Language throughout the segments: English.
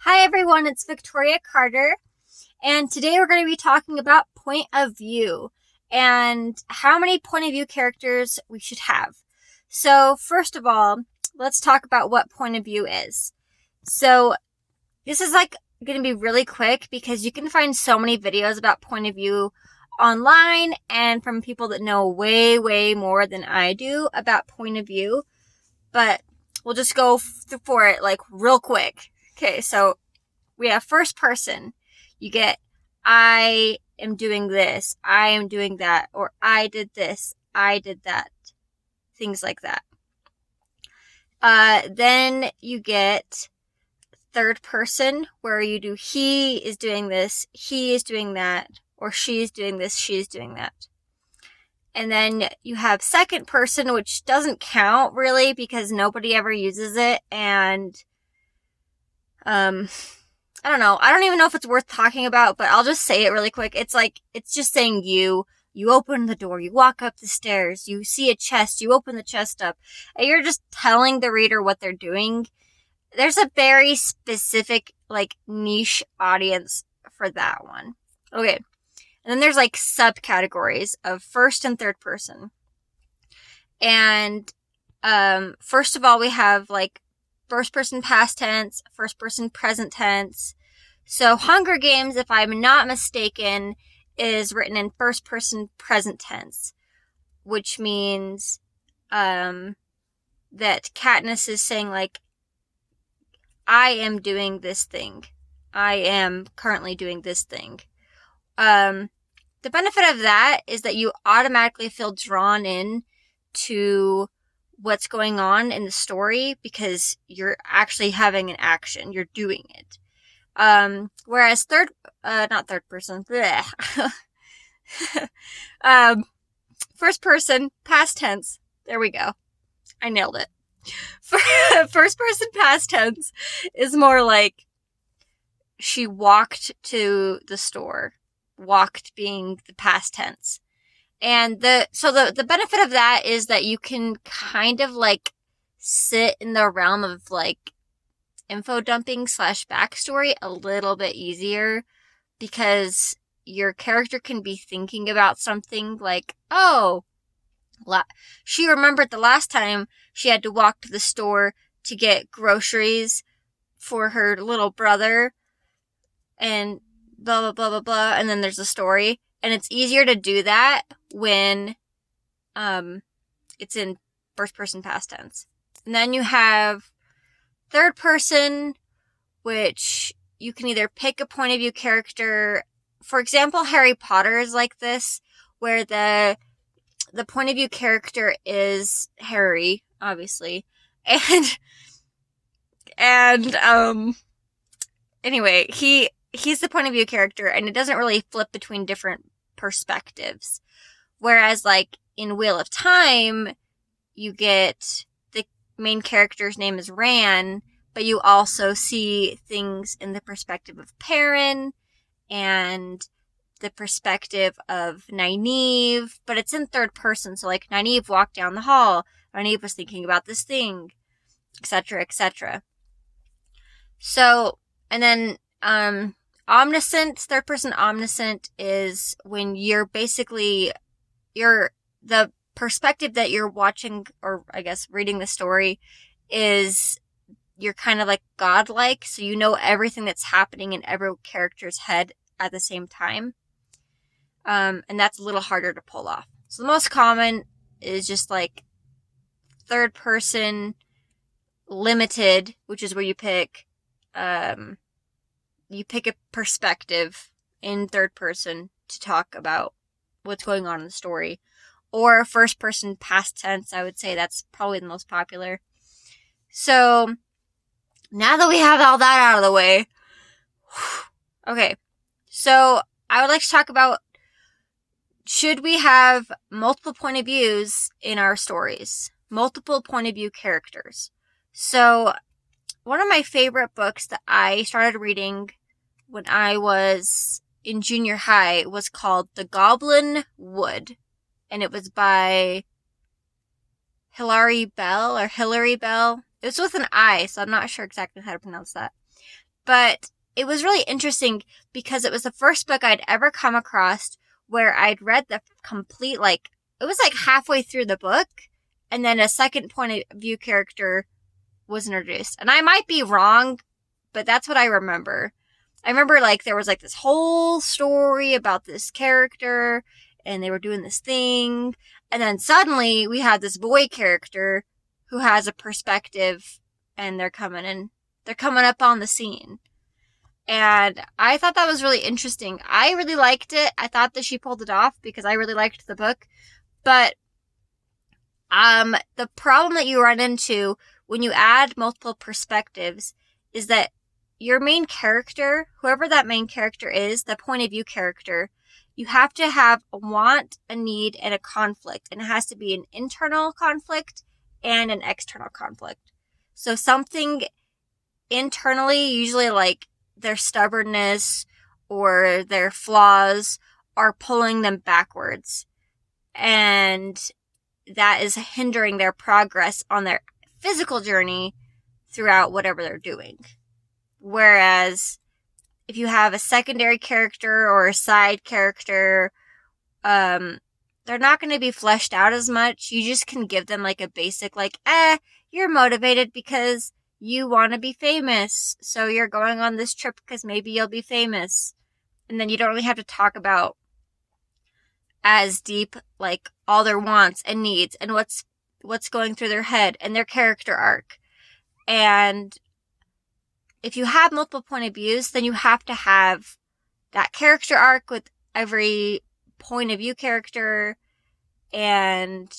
Hi everyone, it's Victoria Carter, and today we're going to be talking about point of view and how many point of view characters we should have. So, first of all, let's talk about what point of view is. So, this is going to be really quick because you can find so many videos about point of view online and from people that know way, way more than I do about point of view, but we'll just go for it real quick. Okay, so we have first person. You get, I am doing this, I am doing that, or I did this, I did that. Things like that. Then you get third person, where you do he is doing this, he is doing that, or she is doing this, she is doing that. And then you have second person, which doesn't count really because nobody ever uses it, and I don't know. I don't even know if it's worth talking about, but I'll just say it really quick. It's just saying you open the door, you walk up the stairs, you see a chest, you open the chest up, and you're just telling the reader what they're doing. There's a very specific, niche audience for that one. Okay. And then there's subcategories of first and third person. And, first of all, we have first person past tense, first person present tense. So Hunger Games, if I'm not mistaken, is written in first person present tense, which means, that Katniss is saying I am doing this thing. I am currently doing this thing. The benefit of that is that you automatically feel drawn in to what's going on in the story because you're actually having an action. You're doing it. Whereas not third person, first person, past tense. There we go. I nailed it. First person past tense is more like she walked to the store. Walked being the past tense. And the benefit of that is that you can kind of sit in the realm of info dumping / backstory a little bit easier because your character can be thinking about something she remembered the last time she had to walk to the store to get groceries for her little brother and blah, blah, blah, blah, blah. And then there's a story. And it's easier to do that when it's in first person past tense. And then you have third person, which you can either pick a point of view character. For example, Harry Potter is like this, where the point of view character is Harry, obviously. And anyway, he's the point of view character, and it doesn't really flip between different perspectives. Whereas, in Wheel of Time, you get the main character's name is Ran, but you also see things in the perspective of Perrin and the perspective of Nynaeve, but it's in third person. So, Nynaeve walked down the hall, Nynaeve was thinking about this thing, etc., etc. So, and then, omniscient, third person omniscient is when you're the perspective that you're watching, or I guess reading the story, is you're kind of godlike, so you know everything that's happening in every character's head at the same time. And that's a little harder to pull off. So the most common is just third person limited, which is where you pick a perspective in third person to talk about what's going on in the story. Or first person past tense, I would say that's probably the most popular. So, now that we have all that out of the way, okay, so I would like to talk about, should we have multiple point of views in our stories? Multiple point of view characters. So, one of my favorite books that I started reading when I was in junior high was called The Goblin Wood. And it was by Hilary Bell. It was with an I, so I'm not sure exactly how to pronounce that. But it was really interesting because it was the first book I'd ever come across where I'd read the complete, like, it was like halfway through the book, and then a second point of view character was introduced. And I might be wrong, but that's what I remember. I remember, like, there was, like, this whole story about this character, and they were doing this thing, and then suddenly we had this boy character who has a perspective, and they're coming up on the scene. And I thought that was really interesting. I really liked it. I thought that she pulled it off because I really liked the book. But the problem that you run into when you add multiple perspectives is that your main character, whoever that main character is, the point of view character, you have to have a want, a need, and a conflict. And it has to be an internal conflict and an external conflict. So something internally, usually like their stubbornness or their flaws, are pulling them backwards. And that is hindering their progress on their physical journey throughout whatever they're doing. Whereas if you have a secondary character or a side character, they're not going to be fleshed out as much. You just can give them like a basic, like, you're motivated because you want to be famous. So you're going on this trip because maybe you'll be famous. And then you don't really have to talk about as deep, like, all their wants and needs and what's going through their head and their character arc. And if you have multiple point of views, then you have to have that character arc with every point of view character, and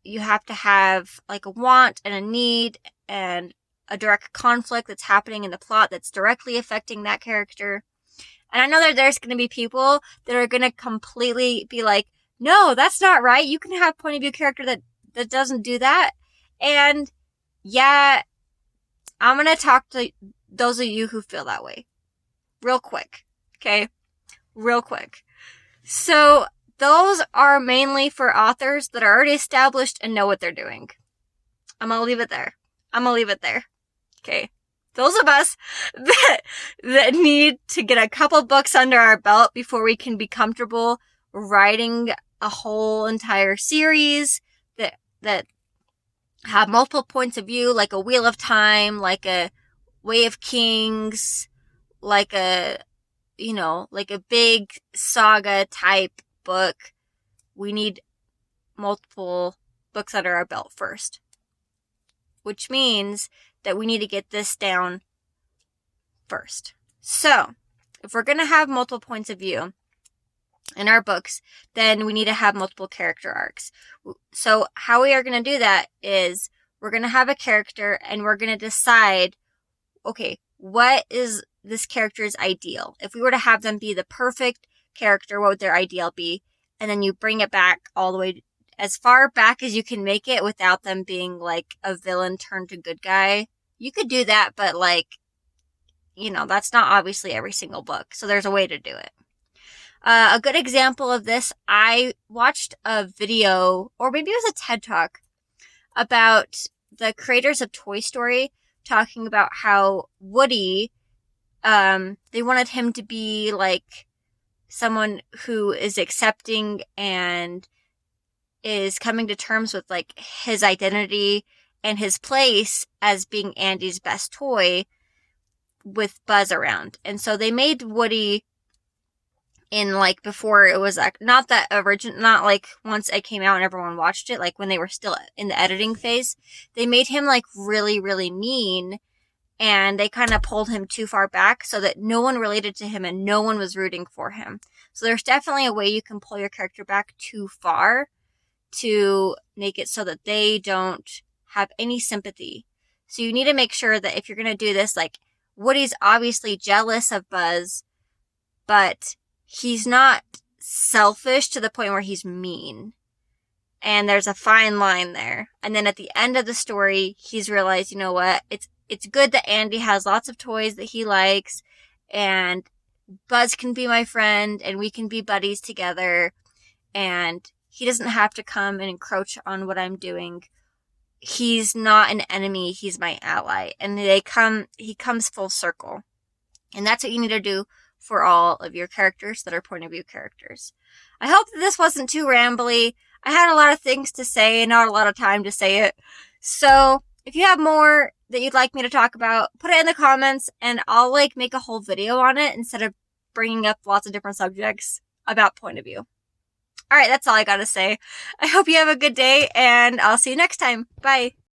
you have to have like a want and a need and a direct conflict that's happening in the plot that's directly affecting that character. And I know that there's going to be people that are going to completely be like, no, that's not right. You can have point of view character that doesn't do that. And yeah, I'm going to talk to those of you who feel that way real quick. Okay. Real quick. So those are mainly for authors that are already established and know what they're doing. I'm going to leave it there. Okay. Those of us that need to get a couple books under our belt before we can be comfortable writing a whole entire series that have multiple points of view, like a Wheel of Time, like a Way of Kings, like a big saga type book. We need multiple books under our belt first. Which means that we need to get this down first. So, if we're going to have multiple points of view in our books, then we need to have multiple character arcs. So, how we are going to do that is we're going to have a character and we're going to decide, okay, what is this character's ideal? If we were to have them be the perfect character, what would their ideal be? And then you bring it back all the way as far back as you can make it without them being like a villain turned to good guy. You could do that, but like, that's not obviously every single book. So there's a way to do it. A good example of this, I watched a video, or maybe it was a TED Talk, about the creators of Toy Story talking about how Woody, they wanted him to be like someone who is accepting and is coming to terms with like his identity and his place as being Andy's best toy with Buzz around. And so they made Woody in like before it was like not that original, not like once it came out and everyone watched it, like when they were still in the editing phase, they made him like really, really mean, and they kind of pulled him too far back so that no one related to him and no one was rooting for him. So there's definitely a way you can pull your character back too far to make it so that they don't have any sympathy. So you need to make sure that if you're going to do this, like Woody's obviously jealous of Buzz, but he's not selfish to the point where he's mean. And there's a fine line there. And then at the end of the story, he's realized, you know what? It's good that Andy has lots of toys that he likes, and Buzz can be my friend, and we can be buddies together, and he doesn't have to come and encroach on what I'm doing. he's not an enemy, he's my ally. And he comes full circle. And that's what you need to do for all of your characters that are point of view characters. I hope that this wasn't too rambly. I had a lot of things to say and not a lot of time to say it. So if you have more that you'd like me to talk about, put it in the comments and I'll make a whole video on it instead of bringing up lots of different subjects about point of view. Alright, that's all I gotta say. I hope you have a good day and I'll see you next time. Bye.